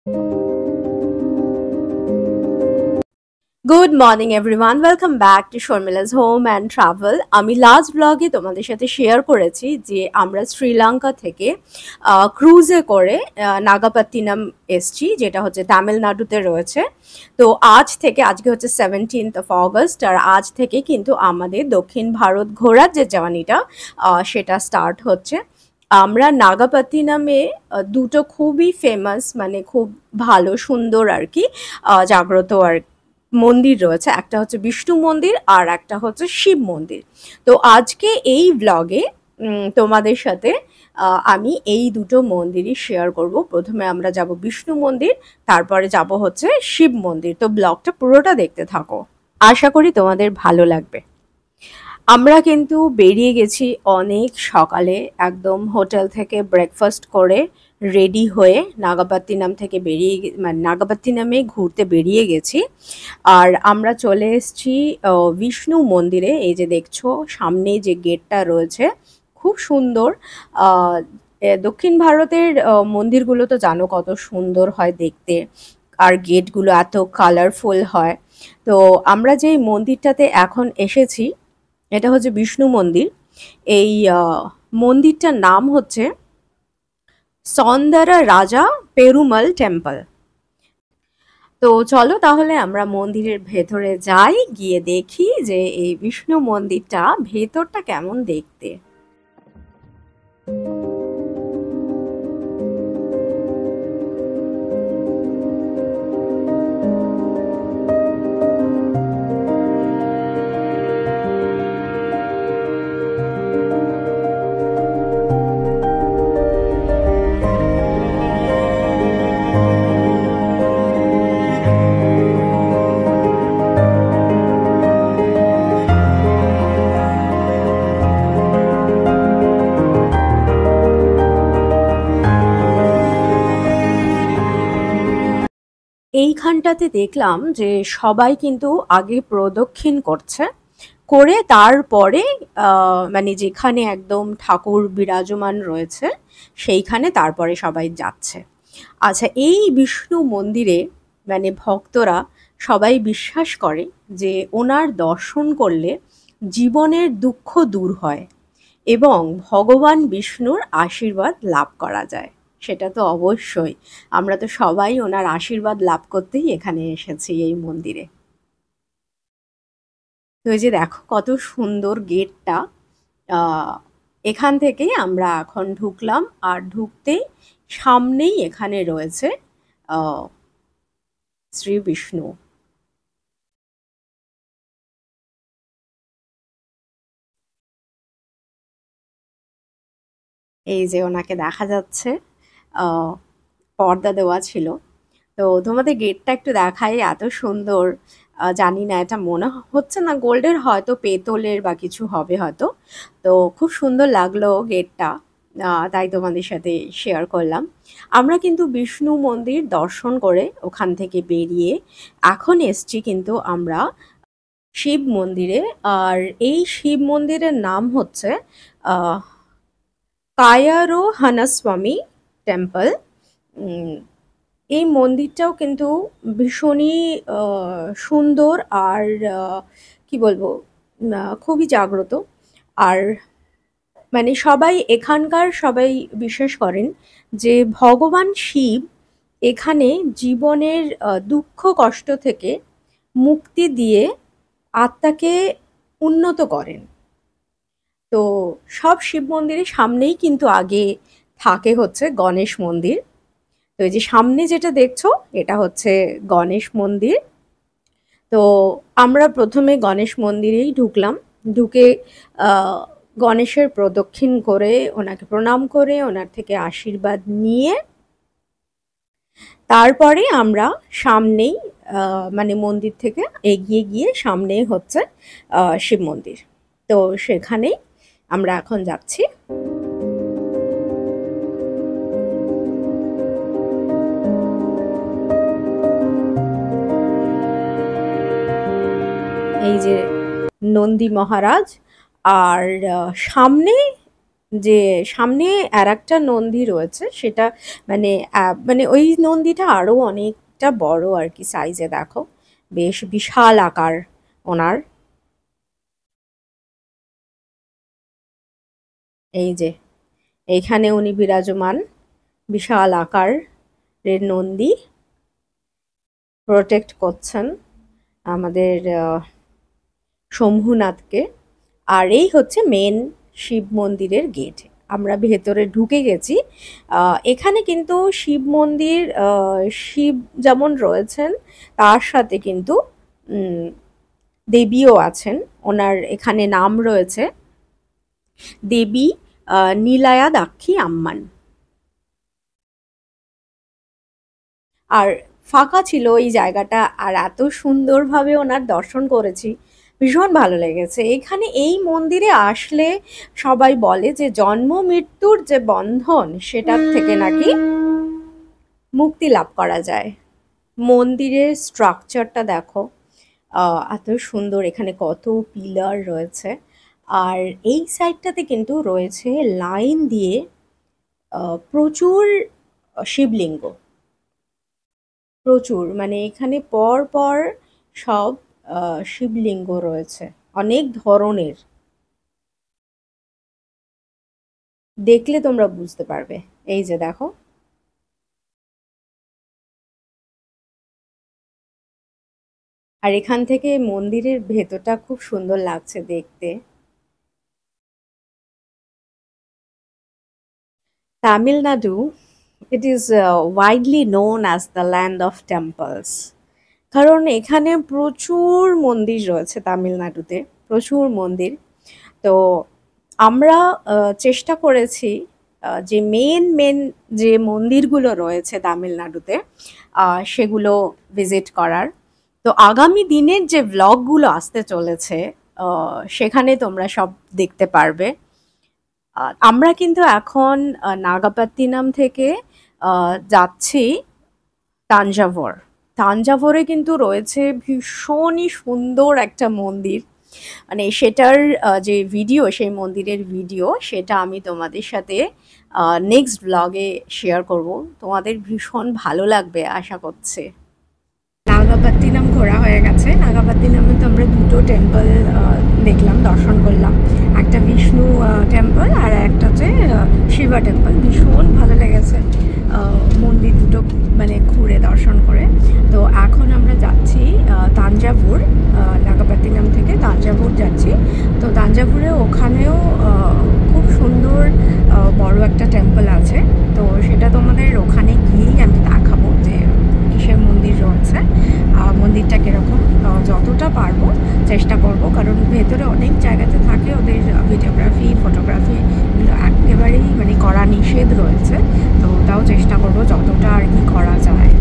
Good morning everyone, welcome back to Sharmila's home and travel. আমি last ব্লগে তোমাদের সাথে শেয়ার করেছি যে আমরা শ্রীলঙ্কা থেকে ক্রুজে করে নাগাপত্তিনাম এসছি, যেটা হচ্ছে তামিলনাড়ুতে রয়েছে। তো আজকে হচ্ছে 17 অগস্ট, আর আজ থেকে কিন্তু আমাদের দক্ষিণ ভারত ঘোরার যে জার্নিটা সেটা স্টার্ট হচ্ছে। আমরা নাগাপত্তিনামে দুটো খুবই ফেমাস, মানে খুব ভালো সুন্দর আর কি জাগ্রত আর মন্দির রয়েছে। একটা হচ্ছে বিষ্ণু মন্দির আর একটা হচ্ছে শিব মন্দির। তো আজকে এই ব্লগে তোমাদের সাথে আমি এই দুটো মন্দিরই শেয়ার করব। প্রথমে আমরা যাব বিষ্ণু মন্দির, তারপরে যাব হচ্ছে শিব মন্দির। তো ব্লগটা পুরোটা দেখতে থাকো, আশা করি তোমাদের ভালো লাগবে। আমরা কিন্তু বেরিয়ে গেছি অনেক সকালে, একদম হোটেল থেকে ব্রেকফাস্ট করে রেডি হয়ে নাগাপত্তিনাম থেকে মানে নাগাপত্তিনামে ঘুরতে বেরিয়ে গেছি। আর আমরা চলে এসেছি বিষ্ণু মন্দিরে। এই যে দেখছো সামনে যে গেটটা রয়েছে, খুব সুন্দর। দক্ষিণ ভারতের মন্দিরগুলো তো জানো কত সুন্দর হয় দেখতে, আর গেটগুলো এত কালারফুল হয়। তো আমরা যেই মন্দিরটাতে এখন এসেছি এটা হচ্ছে বিষ্ণু মন্দির। এই মন্দিরটার নাম হচ্ছে সৌন্দরা রাজা পেরুমল টেম্পল। তো চলো তাহলে আমরা মন্দিরের ভেতরে যাই, গিয়ে দেখি যে এই বিষ্ণু মন্দিরটা ভেতরটা কেমন দেখতে। এইখানটাতে দেখলাম যে সবাই কিন্তু আগে প্রদক্ষিণ করছে, করে তারপরে মানে যেখানে একদম ঠাকুর বিরাজমান রয়েছে সেইখানে তারপরে সবাই যাচ্ছে। আচ্ছা, এই বিষ্ণু মন্দিরে মানে ভক্তরা সবাই বিশ্বাস করে যে ওনার দর্শন করলে জীবনের দুঃখ দূর হয় এবং ভগবান বিষ্ণুর আশীর্বাদ লাভ করা যায়। সেটা তো অবশ্যই, আমরা তো সবাই ওনার আশীর্বাদ লাভ করতেই এখানে এসেছি এই মন্দিরে। তো এই যে দেখো কত সুন্দর গেটটা। আহ, এখান থেকেই আমরা এখন ঢুকলাম, আর ঢুকতেই সামনেই এখানে রয়েছে আহ, শ্রী বিষ্ণু। এই যে ওনাকে দেখা যাচ্ছে, আহ, পর্দা দেওয়া ছিল। তো তোমাদের গেটটা একটু দেখাই, এত সুন্দর। জানি না, এটা মনে হচ্ছে না গোল্ডের, হয়তো পেতলের বা কিছু হবে হয়তো। তো খুব সুন্দর লাগলো গেটটা, তাই তোমাদের সাথে শেয়ার করলাম। আমরা কিন্তু বিষ্ণু মন্দির দর্শন করে ওখান থেকে বেরিয়ে এখন এসছি কিন্তু আমরা শিব মন্দিরে। আর এই শিব মন্দিরের নাম হচ্ছে আহ, কায়ারো হানাস্বামী টেম্পল। এই মন্দিরটাও কিন্তু ভীষণই সুন্দর, আর কি বলবো, খুবই জাগ্রত। আর মানে সবাই এখানকার সবাই বিশ্বাস করেন যে ভগবান শিব এখানে জীবনের দুঃখ কষ্ট থেকে মুক্তি দিয়ে আত্মাকে উন্নত করেন। তো সব শিব মন্দিরের সামনেই কিন্তু আগে থাকে হচ্ছে গণেশ মন্দির। তো এই যে সামনে যেটা দেখছো এটা হচ্ছে গণেশ মন্দির। তো আমরা প্রথমে গণেশ মন্দিরেই ঢুকলাম। ঢুকে আহ, গণেশের প্রদক্ষিণ করে ওনাকে প্রণাম করে ওনার থেকে আশীর্বাদ নিয়ে তারপরে আমরা সামনেই মানে মন্দির থেকে এগিয়ে গিয়ে সামনেই হচ্ছে শিব মন্দির। তো সেখানেই আমরা এখন যাচ্ছি। এই যে নন্দী মহারাজ, আর সামনে যে সামনে আরেকটা নন্দী রয়েছে সেটা মানে মানে ওই নন্দীটা আরো অনেকটা বড় আর কি সাইজে, দেখো বেশ বিশাল আকার ওনার। এই যে এইখানে উনি বিরাজমান, বিশাল আকারের নন্দী প্রোটেক্ট করছেন আমাদের শম্ভুনাথকে। আর এই হচ্ছে মেন শিব মন্দিরের গেট। আমরা ভেতরে ঢুকে গেছি। এখানে কিন্তু শিব মন্দির, শিব যেমন রয়েছেন তার সাথে কিন্তু দেবীও আছেন। ওনার এখানে নাম রয়েছে দেবী নীলায়া দাক্ষী আম্মান। আর ফাঁকা ছিল এই জায়গাটা, আর এত সুন্দরভাবে ওনার দর্শন করেছি, ভীষণ ভালো লেগেছে। এখানে এই মন্দিরে আসলে সবাই বলে যে জন্ম মৃত্যুর যে বন্ধন সেটার থেকে নাকি মুক্তি লাভ করা যায়। মন্দিরের স্ট্রাকচারটা দেখো, এত সুন্দর, এখানে কত পিলার রয়েছে। আর এই সাইডটাতে কিন্তু রয়েছে লাইন দিয়ে প্রচুর শিবলিঙ্গ, প্রচুর, মানে এখানে পর পর সব শিবলিঙ্গ রয়েছে অনেক ধরনের, দেখলে তোমরা বুঝতে পারবে। এই যে দেখো, আর এখান থেকে মন্দিরের ভেতরটা খুব সুন্দর লাগছে দেখতে। Tamil Nadu, it is widely known as the land of temples, কারণ এখানে প্রচুর মন্দির রয়েছে তামিলনাড়ুতে, প্রচুর মন্দির। তো আমরা চেষ্টা করেছি যে মেন মেন যে মন্দিরগুলো রয়েছে তামিলনাড়ুতে সেগুলো ভিজিট করার। তো আগামী দিনের যে ভ্লগগুলো আসতে চলেছে সেখানে তোমরা সব দেখতে পারবে। আমরা কিন্তু এখন নাগাপত্তিনাম থেকে যাচ্ছি তাঞ্জাভর। তাঞ্জাভরে কিন্তু রয়েছে ভীষণই সুন্দর একটা মন্দির, মানে সেটার যে ভিডিও, সেই মন্দিরের ভিডিও, সেটা আমি তোমাদের সাথে নেক্সট ব্লগে শেয়ার করব। তোমাদের ভীষণ ভালো লাগবে আশা করছি। নাগাপত্তিনাম ঘোরা হয়ে গেছে। নাগাপত্তিনামে তো আমরা দুটো টেম্পল দেখলাম, দর্শন করলাম, একটা বিষ্ণু টেম্পল আর একটা হচ্ছে শিবা টেম্পল। ভীষণ ভালো লেগেছে মন্দির দুটো মানে ঘুরে দর্শন করে। তো এখন আমরা যাচ্ছি তাঞ্জাভুর, নাগাপত্তিনাম থেকে তাঞ্জাভুর যাচ্ছি। তো তাঞ্জাভুরে ওখানেও খুব সুন্দর বড় একটা টেম্পল আছে। তো সেটা তোমাদের ওখানে গিয়েই আমি দেখাবো যে কিসের মন্দির রয়েছে, মন্দিরটা কীরকম, যতটা পারবো চেষ্টা করব, কারণ ভেতরে অনেক জায়গাতে থাকে ওদের ভিডিওগ্রাফি ফটোগ্রাফি এগুলো একেবারেই মানে করা নিষেধ রয়েছে। তো ওটাও চেষ্টা করব যতটা আর কি করা যায়।